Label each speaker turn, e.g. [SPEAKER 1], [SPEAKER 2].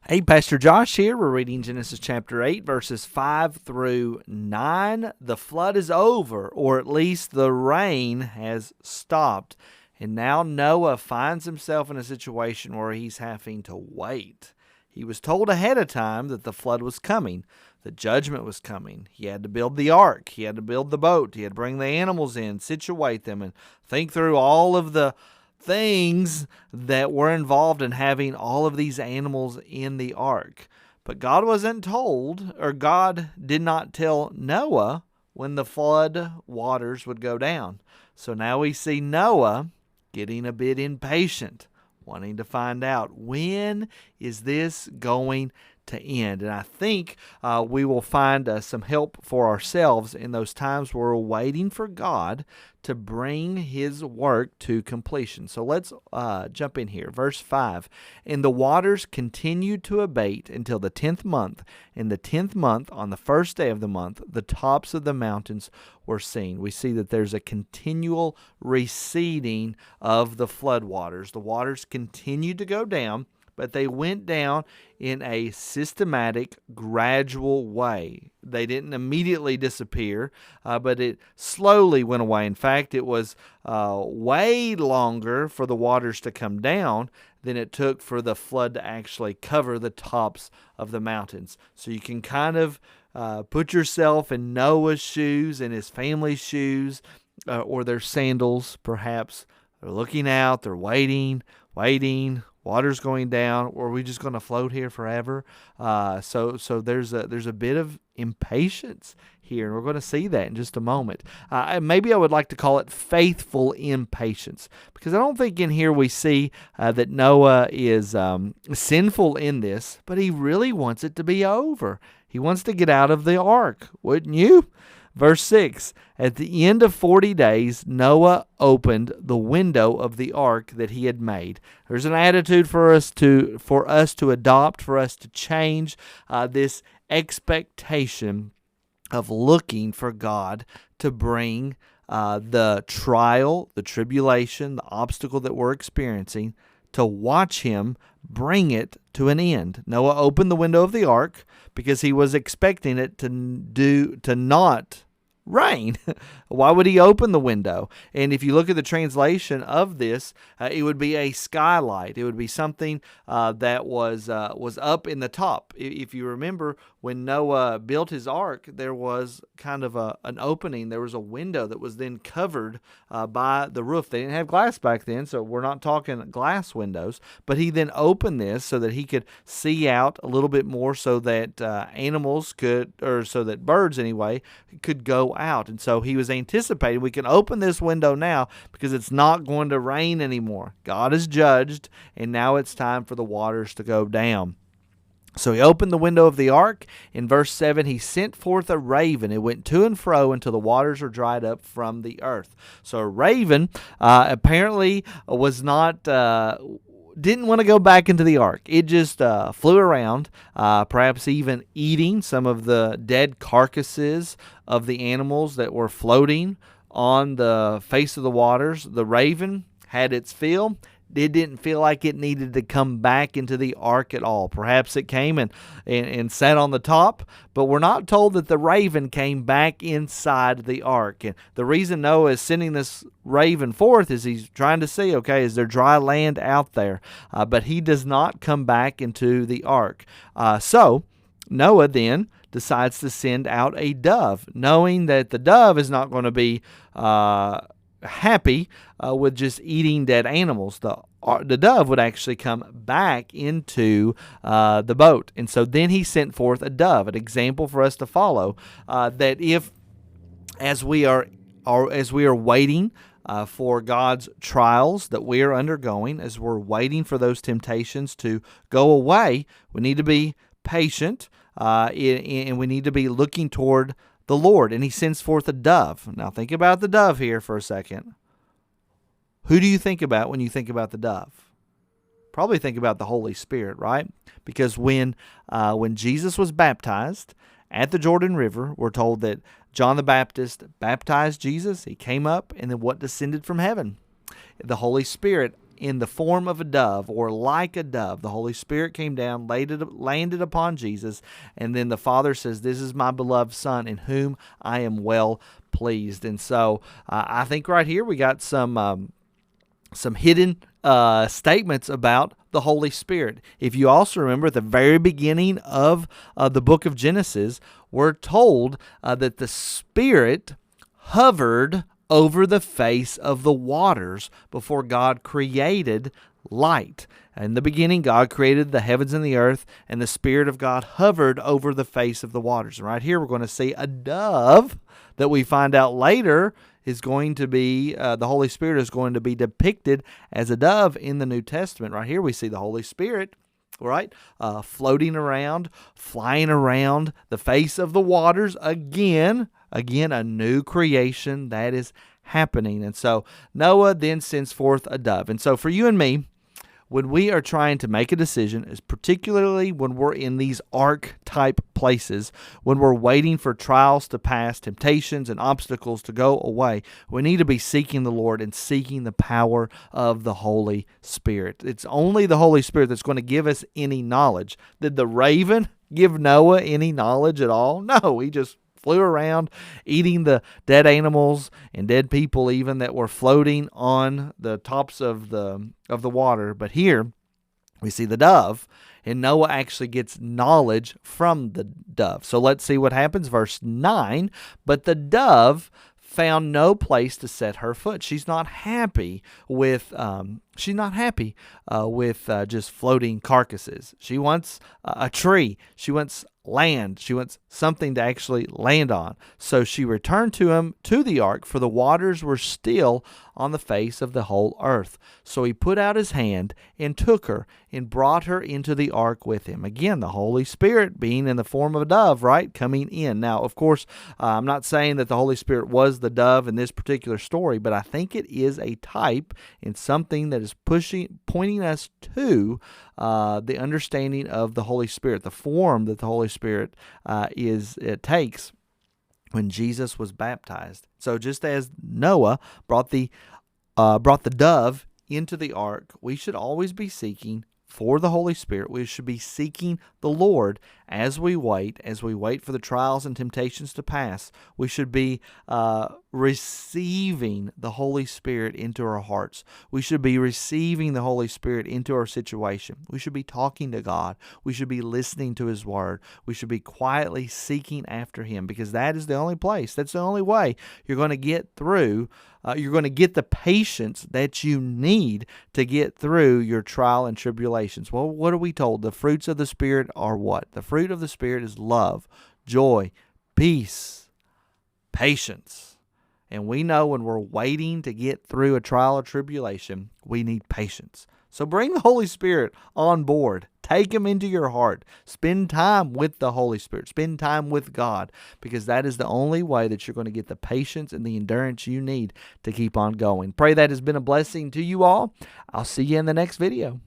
[SPEAKER 1] Hey, Pastor Josh here. We're reading Genesis chapter 8, verses 5 through 9. The flood is over, or at least the rain has stopped. And now Noah finds himself in a situation where he's having to wait. He was told ahead of time that the flood was coming, the judgment was coming. He had to build the ark, he had to build the boat, he had to bring the animals in, situate them, and think through all of the things that were involved in having all of these animals in the ark. But God wasn't told, or God did not tell Noah when the flood waters would go down. So now we see Noah getting a bit impatient, wanting to find out, when is this going to end? And I think we will find some help for ourselves in those times where we're waiting for God to bring his work to completion. So let's jump in here. Verse 5, "And the waters continued to abate until the 10th month. In the 10th month, on the first day of the month, the tops of the mountains were seen." We see that there's a continual receding of the flood waters. The waters continued to go down, but they went down in a systematic, gradual way. They didn't immediately disappear, but it slowly went away. In fact, it was way longer for the waters to come down than it took for the flood to actually cover the tops of the mountains. So you can kind of put yourself in Noah's shoes and his family's shoes, or their sandals, perhaps. They're looking out, they're waiting, water's going down, or are we just going to float here forever? So there's a bit of impatience here, and we're going to see that in just a moment. Maybe I would like to call it faithful impatience, because I don't think in here we see that Noah is sinful in this, but he really wants it to be over. He wants to get out of the ark, wouldn't you? Verse 6, "At the end of 40 days, Noah opened the window of the ark that he had made." There's an attitude for us to adopt, for us to change this expectation of looking for God to bring the trial, the tribulation, the obstacle that we're experiencing, to watch him bring it to an end. Noah opened the window of the ark because he was expecting it to not rain. Why would he open the window? And if you look at the translation of this, it would be a skylight. It would be something that was up in the top. If you remember, when Noah built his ark, there was kind of an opening. There was a window that was then covered by the roof. They didn't have glass back then, so we're not talking glass windows. But he then opened this so that he could see out a little bit more, so that animals could, or so that birds anyway, could go out. And so he was anticipating, we can open this window now because it's not going to rain anymore. God has judged, and now it's time for the waters to go down. So he opened the window of the ark. In verse 7, he sent forth a raven. It went to and fro until the waters were dried up from the earth. So a raven apparently was not... didn't want to go back into the ark. It just flew around, perhaps even eating some of the dead carcasses of the animals that were floating on the face of the waters. The raven had its fill. It didn't feel like it needed to come back into the ark at all. Perhaps it came and sat on the top, but we're not told that the raven came back inside the ark. And the reason Noah is sending this raven forth is he's trying to see, okay, is there dry land out there? But he does not come back into the ark. So Noah then decides to send out a dove, knowing that the dove is not going to be happy with just eating dead animals. The dove would actually come back into the boat. And so then he sent forth a dove, an example for us to follow, that if, as we are waiting for God's trials that we are undergoing, as we're waiting for those temptations to go away, we need to be patient, and we need to be looking toward the Lord. And he sends forth a dove. Now think about the dove here for a second. Who do you think about when you think about the dove? Probably think about the Holy Spirit, right? Because when Jesus was baptized at the Jordan River, we're told that John the Baptist baptized Jesus. He came up, and then what descended from heaven? The Holy Spirit in the form of a dove, or like a dove. The Holy Spirit came down, landed upon Jesus, and then the Father says, "This is my beloved Son, in whom I am well pleased." And so I think right here we got some hidden statements about the Holy Spirit. If you also remember, at the very beginning of the book of Genesis, we're told that the Spirit hovered over the face of the waters before God created light. In the beginning, God created the heavens and the earth, and the Spirit of God hovered over the face of the waters. And right here, we're going to see a dove that we find out later is going to be, the Holy Spirit is going to be depicted as a dove in the New Testament. Right here, we see the Holy Spirit, right, floating around, flying around the face of the waters again, a new creation that is happening. And so Noah then sends forth a dove. And so for you and me, when we are trying to make a decision, is particularly when we're in these ark-type places, when we're waiting for trials to pass, temptations and obstacles to go away, we need to be seeking the Lord and seeking the power of the Holy Spirit. It's only the Holy Spirit that's going to give us any knowledge. Did the raven give Noah any knowledge at all? No, he just flew around eating the dead animals and dead people even that were floating on the tops of the water. But here we see the dove, and Noah actually gets knowledge from the dove. So let's see what happens. Verse 9, but the dove found no place to set her foot. She's not happy with just floating carcasses. She wants a tree. She wants land. She wants something to actually land on. So she returned to him to the ark, for the waters were still on the face of the whole earth. So he put out his hand and took her and brought her into the ark with him. Again, the Holy Spirit being in the form of a dove, right, coming in. Now, of course, I'm not saying that the Holy Spirit was the dove in this particular story, but I think it is a type and something that is pointing us to the understanding of the Holy Spirit, the form that the Holy Spirit takes when Jesus was baptized. So just as Noah brought the dove into the ark, we should always be seeking for the Holy Spirit. We should be seeking the Lord as we wait for the trials and temptations to pass. We should be receiving the Holy Spirit into our hearts. We should be receiving the Holy Spirit into our situation. We should be talking to God. We should be listening to His Word. We should be quietly seeking after Him, because that is the only place, that's the only way you're going to get through. You're going to get the patience that you need to get through your trial and tribulations. Well, what are we told? The fruits of the Spirit are what? The fruit of the Spirit is love, joy, peace, patience. And we know when we're waiting to get through a trial or tribulation, we need patience. So bring the Holy Spirit on board. Take Him into your heart. Spend time with the Holy Spirit. Spend time with God, because that is the only way that you're going to get the patience and the endurance you need to keep on going. Pray that has been a blessing to you all. I'll see you in the next video.